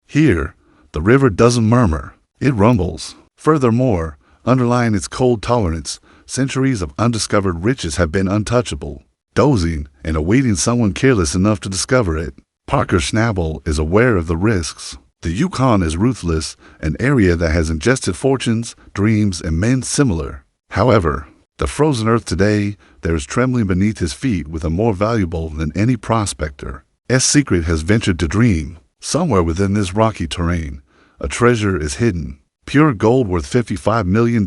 Here, the river doesn't murmur, it rumbles. Furthermore, underlying its cold tolerance, centuries of undiscovered riches have been untouchable, dozing and awaiting someone careless enough to discover it. Parker Schnabel is aware of the risks. The Yukon is ruthless, an area that has ingested fortunes, dreams, and men similar. However, the frozen earth today, there is trembling beneath his feet with a more valuable than any prospector's secret has ventured to dream. Somewhere within this rocky terrain, a treasure is hidden. Pure gold worth $55 million,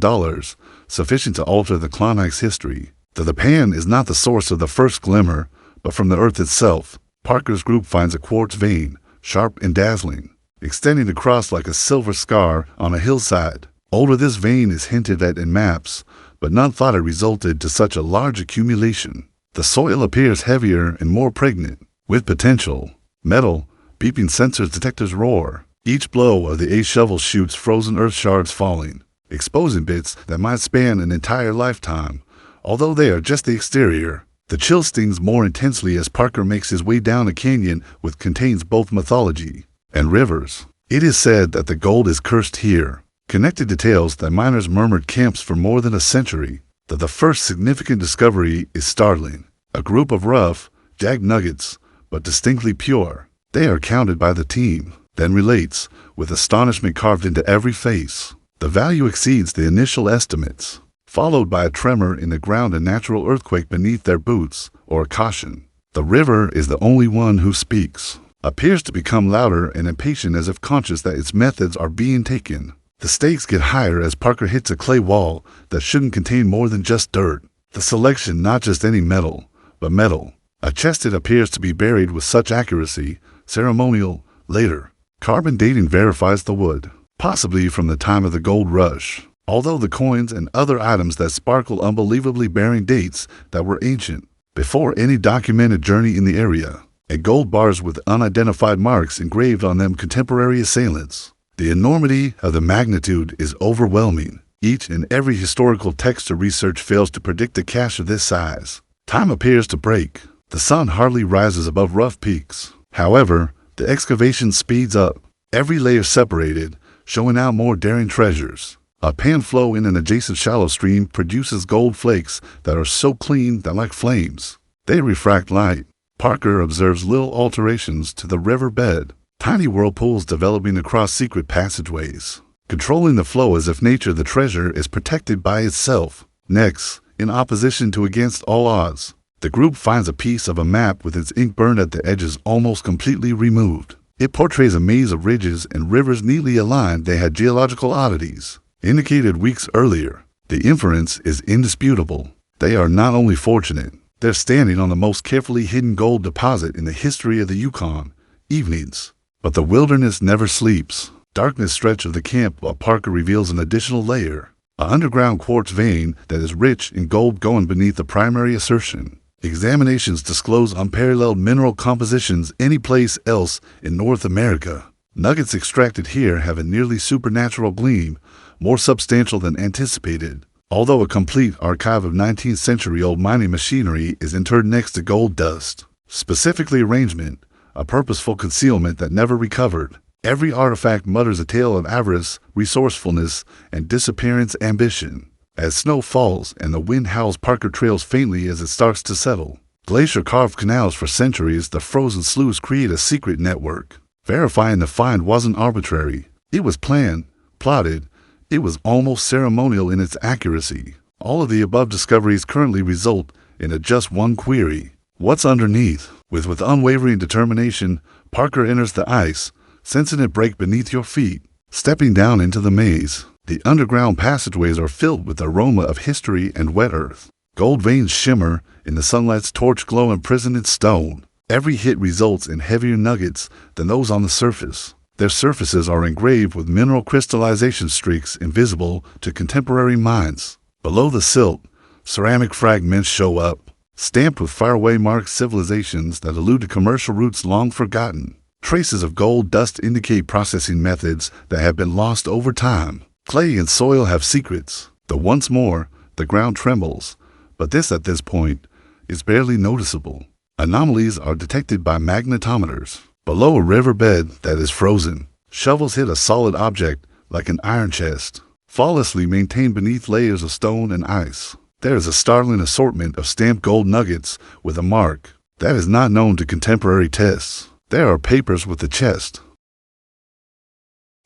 sufficient to alter the Klondike's history. The pan is not the source of the first glimmer, but from the earth itself. Parker's group finds a quartz vein, sharp and dazzling, extending across like a silver scar on a hillside. Although this vein is hinted at in maps, but none thought it resulted to such a large accumulation. The soil appears heavier and more pregnant, with potential. Metal, beeping sensors detectors roar. Each blow of the shovel shoots frozen earth shards falling, exposing bits that might span an entire lifetime. Although they are just the exterior, the chill stings more intensely as Parker makes his way down a canyon which contains both mythology and rivers. It is said that the gold is cursed here, connected to tales that miners murmured camps for more than a century. That the first significant discovery is startling. A group of rough, jagged nuggets, but distinctly pure. They are counted by the team, then relates, with astonishment carved into every face. The value exceeds the initial estimates, followed by a tremor in the ground, a natural earthquake beneath their boots, or a caution. The river is the only one who speaks, appears to become louder and impatient as if conscious that its methods are being taken. The stakes get higher as Parker hits a clay wall that shouldn't contain more than just dirt. The selection, not just any metal, but metal. A chest it appears to be buried with such accuracy, ceremonial. Later, carbon dating verifies the wood, possibly from the time of the gold rush. Although the coins and other items that sparkle unbelievably bearing dates that were ancient, before any documented journey in the area, and gold bars with unidentified marks engraved on them contemporary assailants. The enormity of the magnitude is overwhelming. Each and every historical text or research fails to predict a cache of this size. Time appears to break. The sun hardly rises above rough peaks. However, the excavation speeds up, every layer separated, showing out more daring treasures. A pan flow in an adjacent shallow stream produces gold flakes that are so clean that like flames, they refract light. Parker observes little alterations to the river bed, tiny whirlpools developing across secret passageways, controlling the flow as if nature, the treasure, is protected by itself. Next, in opposition to against all odds, the group finds a piece of a map with its ink burned at the edges almost completely removed. It portrays a maze of ridges and rivers neatly aligned. They had geological oddities indicated weeks earlier. The inference is indisputable. They are not only fortunate, they're standing on the most carefully hidden gold deposit in the history of the Yukon. Evenings. But the wilderness never sleeps. Darkness stretch of the camp while Parker reveals an additional layer. An underground quartz vein that is rich in gold going beneath the primary assertion. Examinations disclose unparalleled mineral compositions any place else in North America. Nuggets extracted here have a nearly supernatural gleam, more substantial than anticipated. Although a complete archive of 19th century-old mining machinery is interred next to gold dust. Specifically arrangement, a purposeful concealment that never recovered. Every artifact mutters a tale of avarice, resourcefulness, and disappearance ambition. As snow falls and the wind howls, Parker trails faintly as it starts to settle. Glacier-carved canals for centuries, the frozen sloughs create a secret network, verifying the find wasn't arbitrary. It was planned, plotted. It was almost ceremonial in its accuracy. All of the above discoveries currently result in just one query. What's underneath? With unwavering determination, Parker enters the ice, sensing it break beneath your feet. Stepping down into the maze, the underground passageways are filled with the aroma of history and wet earth. Gold veins shimmer in the sunlight's torch glow imprisoned in stone. Every hit results in heavier nuggets than those on the surface. Their surfaces are engraved with mineral crystallization streaks invisible to contemporary minds. Below the silt, ceramic fragments show up, stamped with faraway marked civilizations that allude to commercial routes long forgotten. Traces of gold dust indicate processing methods that have been lost over time. Clay and soil have secrets. Though once more, the ground trembles, but at this point, is barely noticeable. Anomalies are detected by magnetometers. Below a riverbed that is frozen, Shovels hit a solid object, like an iron chest, flawlessly maintained beneath layers of stone and ice. There is a startling assortment of stamped gold nuggets with a mark that is not known to contemporary tests. There are papers with the chest.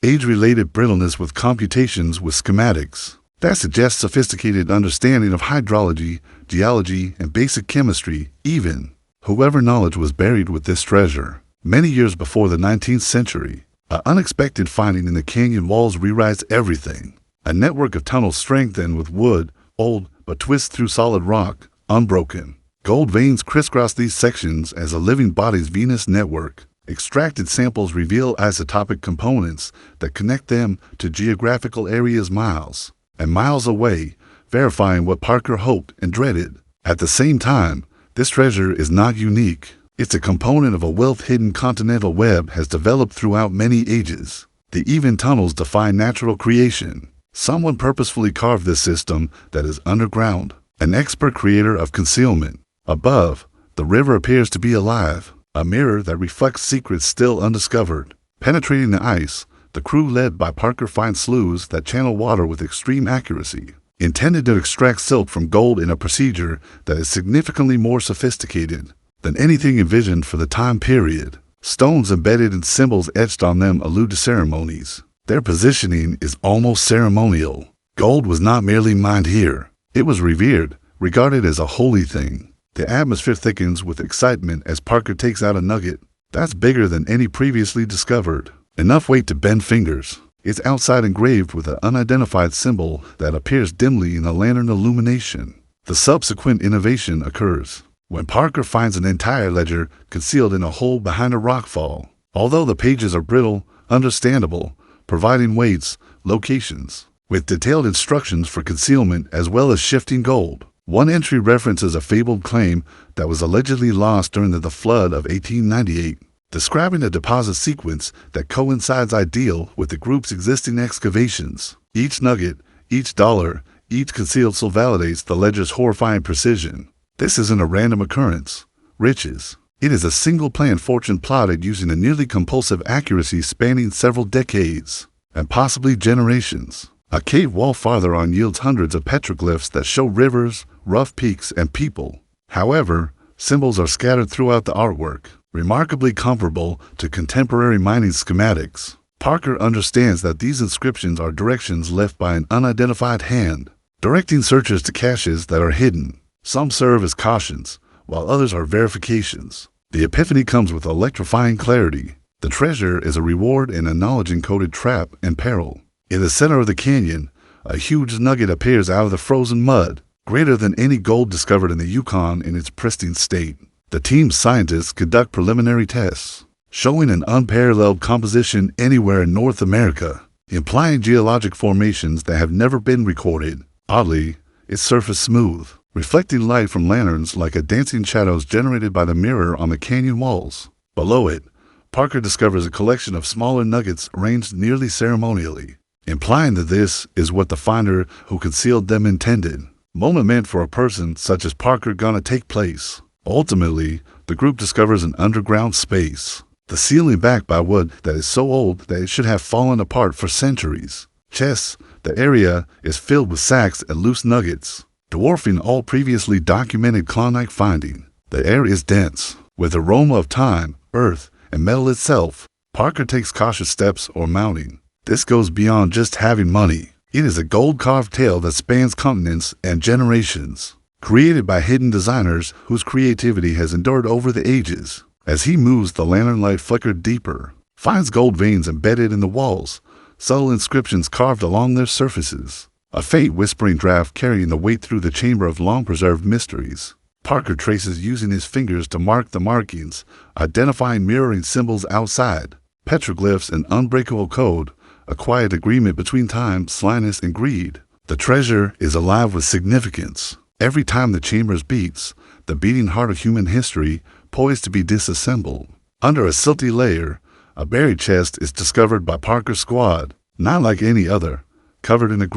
Age-related brittleness with computations with schematics. That suggests sophisticated understanding of hydrology, geology, and basic chemistry, even. Whoever knowledge was buried with this treasure. Many years before the 19th century, an unexpected finding in the canyon walls rewrites everything. A network of tunnels strengthened with wood, old but twist through solid rock, unbroken. Gold veins crisscross these sections as a living body's Venus network. Extracted samples reveal isotopic components that connect them to geographical areas miles and miles away, verifying what Parker hoped and dreaded. At the same time, this treasure is not unique. It's a component of a wealth-hidden continental web has developed throughout many ages. The even tunnels defy natural creation. Someone purposefully carved this system that is underground, an expert creator of concealment. Above, the river appears to be alive, a mirror that reflects secrets still undiscovered. Penetrating the ice, the crew led by Parker finds sloughs that channel water with extreme accuracy, intended to extract silk from gold in a procedure that is significantly more sophisticated than anything envisioned for the time period. Stones embedded in symbols etched on them allude to ceremonies. Their positioning is almost ceremonial. Gold was not merely mined here. It was revered, regarded as a holy thing. The atmosphere thickens with excitement as Parker takes out a nugget that's bigger than any previously discovered. Enough weight to bend fingers. It's outside engraved with an unidentified symbol that appears dimly in the lantern illumination. The subsequent innovation occurs when Parker finds an entire ledger concealed in a hole behind a rockfall. Although the pages are brittle, understandable, providing weights, locations, with detailed instructions for concealment as well as shifting gold. One entry references a fabled claim that was allegedly lost during the flood of 1898, describing a deposit sequence that coincides ideal with the group's existing excavations. Each nugget, each dollar, each concealed symbol validates the ledger's horrifying precision. This isn't a random occurrence. Riches. It is a single planned fortune plotted using a nearly compulsive accuracy spanning several decades, and possibly generations. A cave wall farther on yields hundreds of petroglyphs that show rivers, rough peaks, and people. However, symbols are scattered throughout the artwork, remarkably comparable to contemporary mining schematics. Parker understands that these inscriptions are directions left by an unidentified hand, directing searchers to caches that are hidden. Some serve as cautions, while others are verifications. The epiphany comes with electrifying clarity. The treasure is a reward in a knowledge-encoded trap and peril. In the center of the canyon, a huge nugget appears out of the frozen mud, greater than any gold discovered in the Yukon in its pristine state. The team's scientists conduct preliminary tests, showing an unparalleled composition anywhere in North America, implying geologic formations that have never been recorded. Oddly, its surface smooth, reflecting light from lanterns like a dancing shadows generated by the mirror on the canyon walls. Below it, Parker discovers a collection of smaller nuggets arranged nearly ceremonially, implying that this is what the finder who concealed them intended. Moment meant for a person such as Parker gonna take place. Ultimately, the group discovers an underground space, the ceiling backed by wood that is so old that it should have fallen apart for centuries. Chests, the area is filled with sacks and loose nuggets, dwarfing all previously documented Klondike finding. The air is dense, with aroma of time, earth, and metal itself. Parker takes cautious steps or mounting. This goes beyond just having money. It is a gold-carved tale that spans continents and generations, created by hidden designers whose creativity has endured over the ages. As he moves, the lantern light flickered deeper, finds gold veins embedded in the walls, subtle inscriptions carved along their surfaces, a faint whispering draft carrying the weight through the chamber of long-preserved mysteries. Parker traces using his fingers to mark the markings, identifying mirroring symbols outside, petroglyphs and unbreakable code, a quiet agreement between time, slyness, and greed. The treasure is alive with significance. Every time the chamber beats, the beating heart of human history, poised to be disassembled. Under a silty layer, a buried chest is discovered by Parker's squad, not like any other, covered in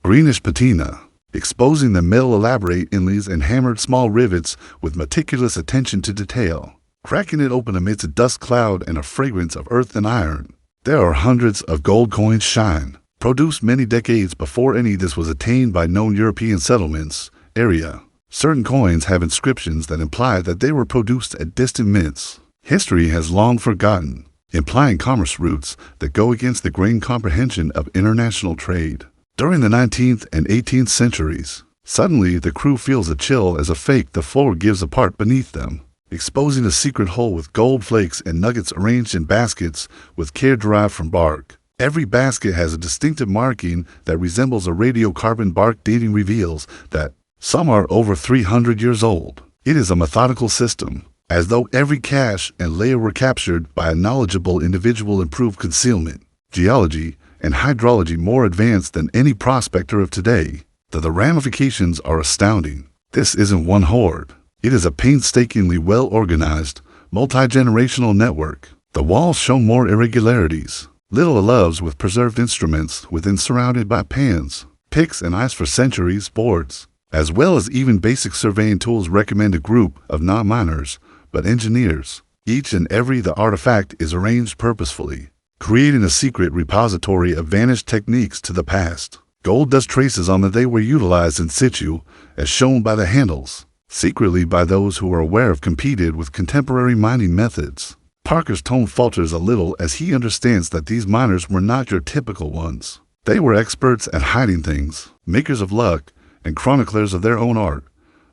greenish patina, exposing the metal elaborate inlays and hammered small rivets with meticulous attention to detail. cracking it open amidst a dust cloud and a fragrance of earth and iron. There are hundreds of gold coins shine, produced many decades before any of this was attained by known European settlements area. Certain coins have inscriptions that imply that they were produced at distant mints. History has long forgotten, implying commerce routes that go against the grain comprehension of international trade. During the 19th and 18th centuries, suddenly the crew feels a chill as a fake the floor gives apart beneath them, exposing a secret hole with gold flakes and nuggets arranged in baskets with care derived from bark. Every basket has a distinctive marking that resembles a radiocarbon bark dating reveals that some are over 300 years old. It is a methodical system, as though every cache and layer were captured by a knowledgeable individual. Improved concealment, geology, and hydrology more advanced than any prospector of today. The ramifications are astounding. This isn't one hoard. It is a painstakingly well-organized, multi-generational network. The walls show more irregularities. Little loves with preserved instruments within surrounded by pans, picks, and ice for centuries, boards, as well as even basic surveying tools recommend a group of not miners, but engineers. Each and every the artifact is arranged purposefully, creating a secret repository of vanished techniques to the past. Gold dust traces on that they were utilized in situ, as shown by the handles, secretly by those who are aware of competed with contemporary mining methods. Parker's tone falters a little as he understands that these miners were not your typical ones. They were experts at hiding things, makers of luck, and chroniclers of their own art.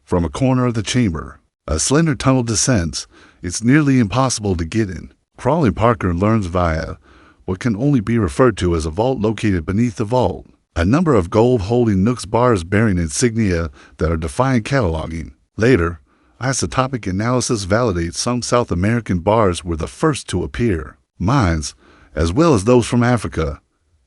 From a corner of the chamber, a slender tunnel descends. It's nearly impossible to get in. Crawling, Parker learns via what can only be referred to as a vault located beneath the vault. A number of gold-holding nooks, bars bearing insignia that are defying cataloging. Later, isotopic analysis validates some South American bars were the first to appear. Mines, as well as those from Africa,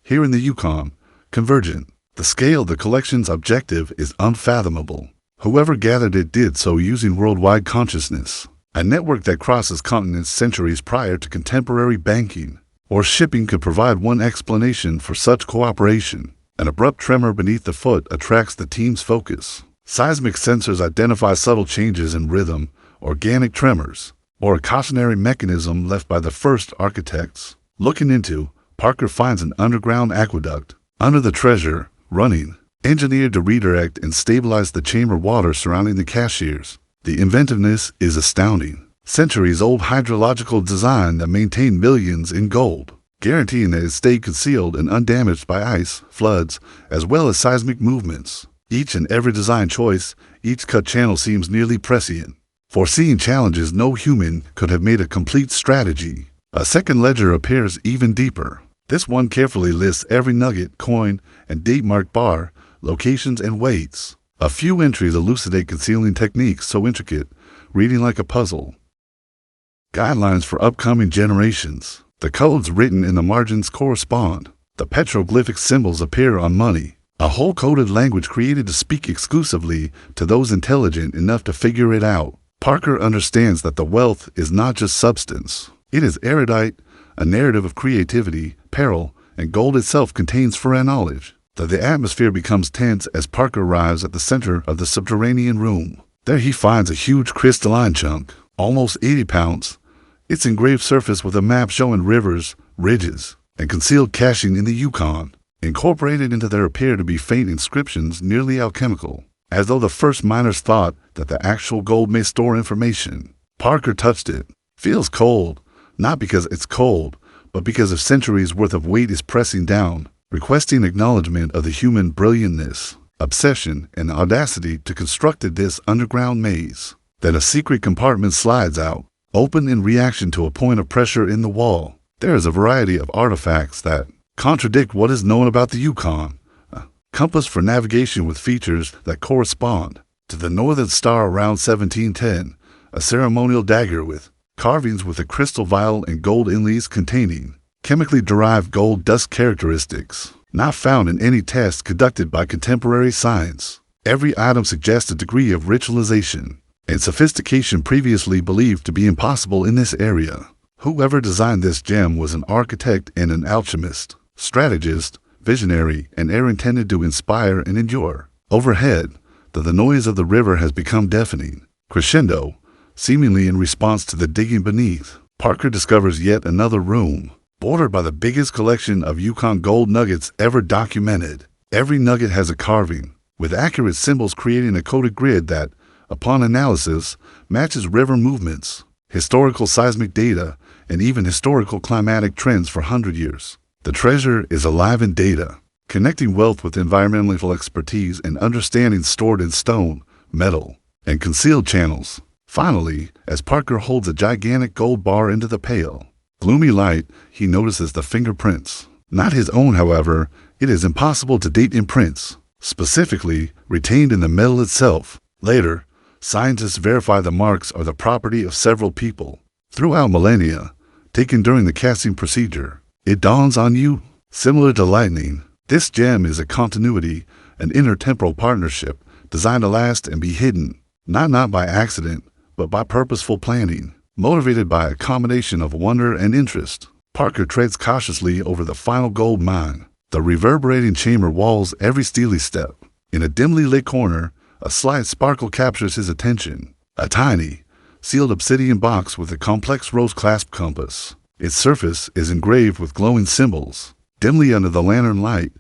here in the Yukon, convergent. The scale of the collection's objective is unfathomable. Whoever gathered it did so using worldwide consciousness, a network that crosses continents centuries prior to contemporary banking or shipping could provide one explanation for such cooperation. An abrupt tremor beneath the foot attracts the team's focus. Seismic sensors identify subtle changes in rhythm, organic tremors, or a cautionary mechanism left by the first architects. Looking into, Parker finds an underground aqueduct under the treasure, running, engineered to redirect and stabilize the chamber water surrounding the cashiers. The inventiveness is astounding. Centuries-old hydrological design that maintained millions in gold, guaranteeing that it stayed concealed and undamaged by ice, floods, as well as seismic movements. Each and every design choice, each cut channel seems nearly prescient, foreseeing challenges no human could have made a complete strategy. A second ledger appears even deeper. This one carefully lists every nugget, coin, and date-marked bar, locations, and weights. A few entries elucidate concealing techniques so intricate, reading like a puzzle. Guidelines for upcoming generations. The codes written in the margins correspond. The petroglyphic symbols appear on money. A whole coded language created to speak exclusively to those intelligent enough to figure it out. Parker understands that the wealth is not just substance. It is erudite, a narrative of creativity, peril, and gold itself contains foreknowledge. The atmosphere becomes tense as Parker arrives at the center of the subterranean room. There he finds a huge crystalline chunk, almost 80 pounds. Its engraved surface with a map showing rivers, ridges, and concealed caching in the Yukon. Incorporated into there appear to be faint inscriptions nearly alchemical, as though the first miners thought that the actual gold may store information. Parker touched it. Feels cold, not because it's cold, but because a centuries' worth of weight is pressing down, requesting acknowledgement of the human brilliantness, obsession, and audacity to construct this underground maze. Then a secret compartment slides out, open in reaction to a point of pressure in the wall. There is a variety of artifacts that contradict what is known about the Yukon. A compass for navigation with features that correspond to the northern star around 1710, a ceremonial dagger with carvings with a crystal vial and gold inlays containing chemically derived gold dust characteristics, not found in any test conducted by contemporary science. Every item suggests a degree of ritualization and sophistication previously believed to be impossible in this area. Whoever designed this gem was an architect and an alchemist, strategist, visionary, and air intended to inspire and endure. Overhead, the noise of the river has become deafening. Crescendo, seemingly in response to the digging beneath. Parker discovers yet another room, bordered by the biggest collection of Yukon gold nuggets ever documented. Every nugget has a carving, with accurate symbols creating a coded grid that, upon analysis, matches river movements, historical seismic data, and even historical climatic trends for 100 years. The treasure is alive in data, connecting wealth with environmental expertise and understanding stored in stone, metal, and concealed channels. Finally, as Parker holds a gigantic gold bar into the pale, gloomy light, he notices the fingerprints. Not his own, however. It is impossible to date imprints, specifically retained in the metal itself. Later, scientists verify the marks are the property of several people throughout millennia, taken during the casting procedure. It dawns on you, similar to lightning, this gem is a continuity, an intertemporal partnership designed to last and be hidden, not by accident, but by purposeful planning. Motivated by a combination of wonder and interest, Parker treads cautiously over the final gold mine. The reverberating chamber walls every steely step. In a dimly lit corner, a slight sparkle captures his attention. A tiny, sealed obsidian box with a complex rose-clasped compass. Its surface is engraved with glowing symbols, dimly under the lantern light,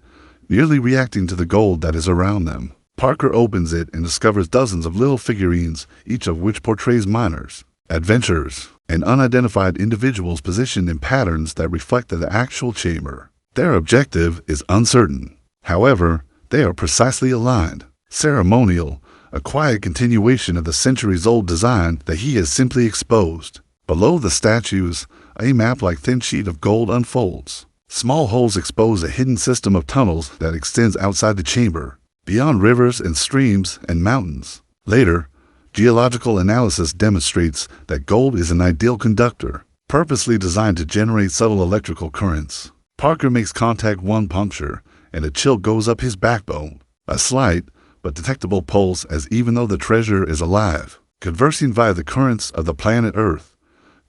nearly reacting to the gold that is around them. Parker opens it and discovers dozens of little figurines, each of which portrays miners, adventurers, and unidentified individuals positioned in patterns that reflect the actual chamber. Their objective is uncertain. However, they are precisely aligned. Ceremonial, a quiet continuation of the centuries-old design that he has simply exposed. Below the statues, a map-like thin sheet of gold unfolds. Small holes expose a hidden system of tunnels that extends outside the chamber, beyond rivers and streams and mountains. Later, geological analysis demonstrates that gold is an ideal conductor, purposely designed to generate subtle electrical currents. Parker makes contact one puncture, and a chill goes up his backbone. A slight, but detectable pulse as even though the treasure is alive, conversing via the currents of the planet Earth.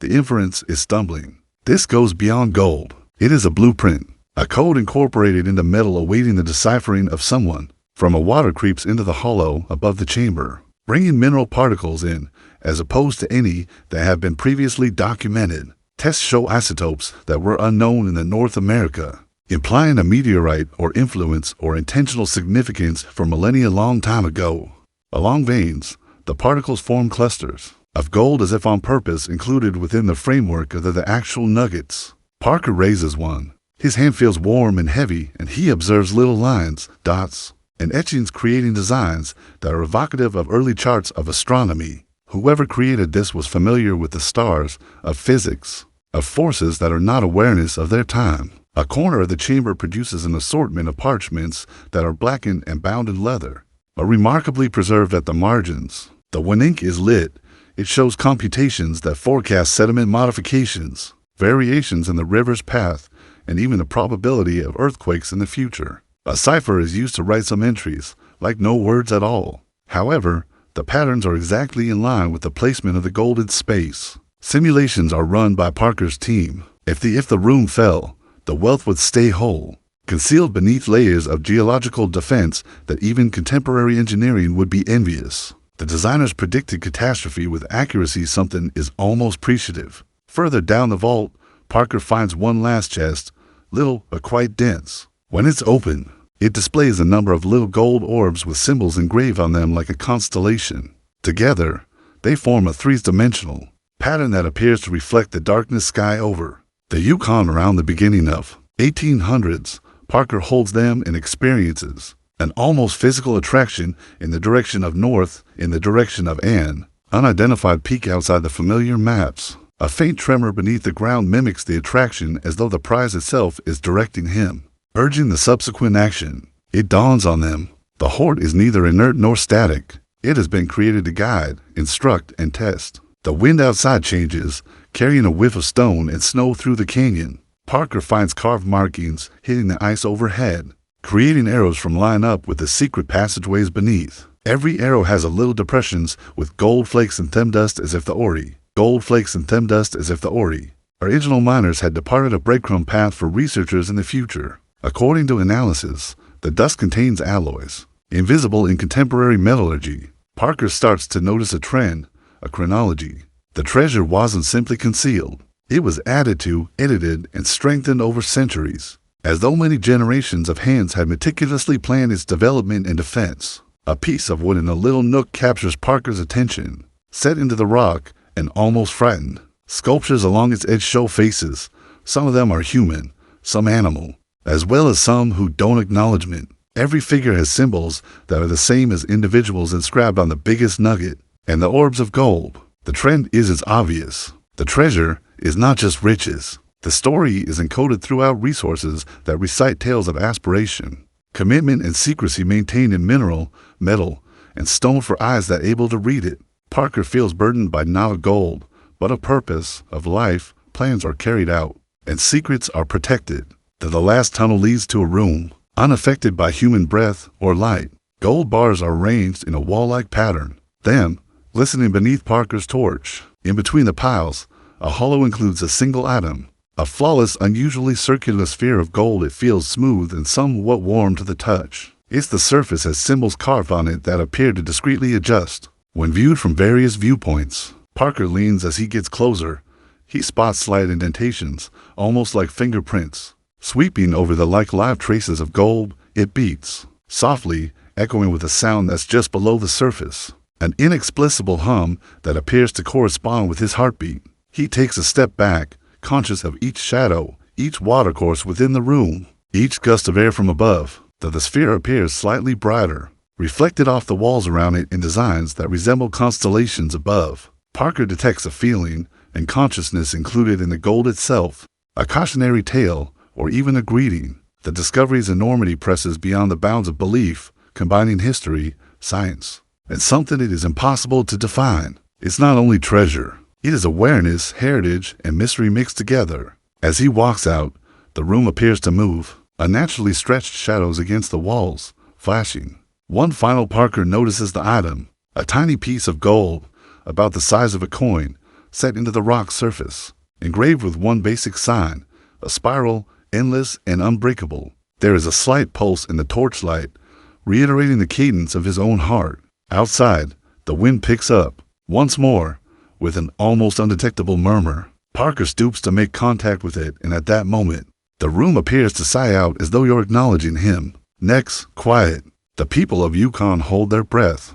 The inference is stumbling. This goes beyond gold. It is a blueprint, a code incorporated into metal awaiting the deciphering of someone. From a water creeps into the hollow above the chamber, bringing mineral particles in, as opposed to any that have been previously documented. Tests show isotopes that were unknown in the North America, implying a meteorite or influence or intentional significance for millennia long time ago. Along veins, the particles form clusters of gold as if on purpose included within the framework of the actual nuggets. Parker raises one. His hand feels warm and heavy, and he observes little lines, dots, and etchings creating designs that are evocative of early charts of astronomy. Whoever created this was familiar with the stars, of physics, of forces that are not awareness of their time. A corner of the chamber produces an assortment of parchments that are blackened and bound in leather, but remarkably preserved at the margins. When ink is lit, it shows computations that forecast sediment modifications, variations in the river's path, and even the probability of earthquakes in the future. A cipher is used to write some entries, like no words at all. However, the patterns are exactly in line with the placement of the gold in space. Simulations are run by Parker's team. If the room fell, the wealth would stay whole, concealed beneath layers of geological defense that even contemporary engineering would be envious. The designers predicted catastrophe with accuracy something is almost appreciative. Further down the vault, Parker finds one last chest, little but quite dense. When it's open, it displays a number of little gold orbs with symbols engraved on them like a constellation. Together, they form a three-dimensional pattern that appears to reflect the darkness sky over the Yukon around the beginning of 1800s. Parker holds them and experiences an almost physical attraction in the direction of north, in the direction of an unidentified peak outside the familiar maps. A faint tremor beneath the ground mimics the attraction as though the prize itself is directing him, urging the subsequent action. It dawns on them. The hoard is neither inert nor static. It has been created to guide, instruct, and test. The wind outside changes, carrying a whiff of stone and snow through the canyon. Parker finds carved markings hitting the ice overhead, creating arrows from line up with the secret passageways beneath. Every arrow has a little depressions with gold flakes and them dust as if the ori. Gold flakes and them dust as if the ori. Original miners had departed a breadcrumb path for researchers in the future. According to analysis, the dust contains alloys, invisible in contemporary metallurgy. Parker starts to notice a trend a chronology. The treasure wasn't simply concealed. It was added to, edited, and strengthened over centuries, as though many generations of hands had meticulously planned its development and defense. A piece of wood in a little nook captures Parker's attention. Set into the rock and almost frightened. Sculptures along its edge show faces. Some of them are human, some animal, as well as some who don't acknowledgement. Every figure has symbols that are the same as individuals inscribed on the biggest nugget and the orbs of gold. The trend isn't obvious. The treasure is not just riches. The story is encoded throughout resources that recite tales of aspiration, commitment, and secrecy maintained in mineral, metal, and stone for eyes that able to read it. Parker feels burdened by not a gold, but a purpose of life. Plans are carried out, and secrets are protected. The last tunnel leads to a room, unaffected by human breath or light. Gold bars are arranged in a wall-like pattern. Then, glistening beneath Parker's torch, in between the piles, a hollow includes a single item. A flawless, unusually circular sphere of gold. It feels smooth and somewhat warm to the touch. Its surface has symbols carved on it that appear to discreetly adjust when viewed from various viewpoints. Parker leans as he gets closer. He spots slight indentations, almost like fingerprints, sweeping over the live traces of gold. It beats, softly, echoing with a sound that's just below the surface, an inexplicable hum that appears to correspond with his heartbeat. He takes a step back, conscious of each shadow, each watercourse within the room, each gust of air from above. The sphere appears slightly brighter, reflected off the walls around it in designs that resemble constellations above. Parker detects a feeling and consciousness included in the gold itself, a cautionary tale, or even a greeting. The discovery's enormity presses beyond the bounds of belief, combining history, science, and something it is impossible to define. It's not only treasure. It is awareness, heritage, and mystery mixed together. As he walks out, the room appears to move, unnaturally stretched shadows against the walls, flashing. One final Parker notices the item, a tiny piece of gold, about the size of a coin, set into the rock's surface, engraved with one basic sign, a spiral, endless and unbreakable. There is a slight pulse in the torchlight, reiterating the cadence of his own heart. Outside, the wind picks up, once more, with an almost undetectable murmur. Parker stoops to make contact with it, and at that moment, the room appears to sigh out as though you're acknowledging him. Next, quiet. The people of Yukon hold their breath.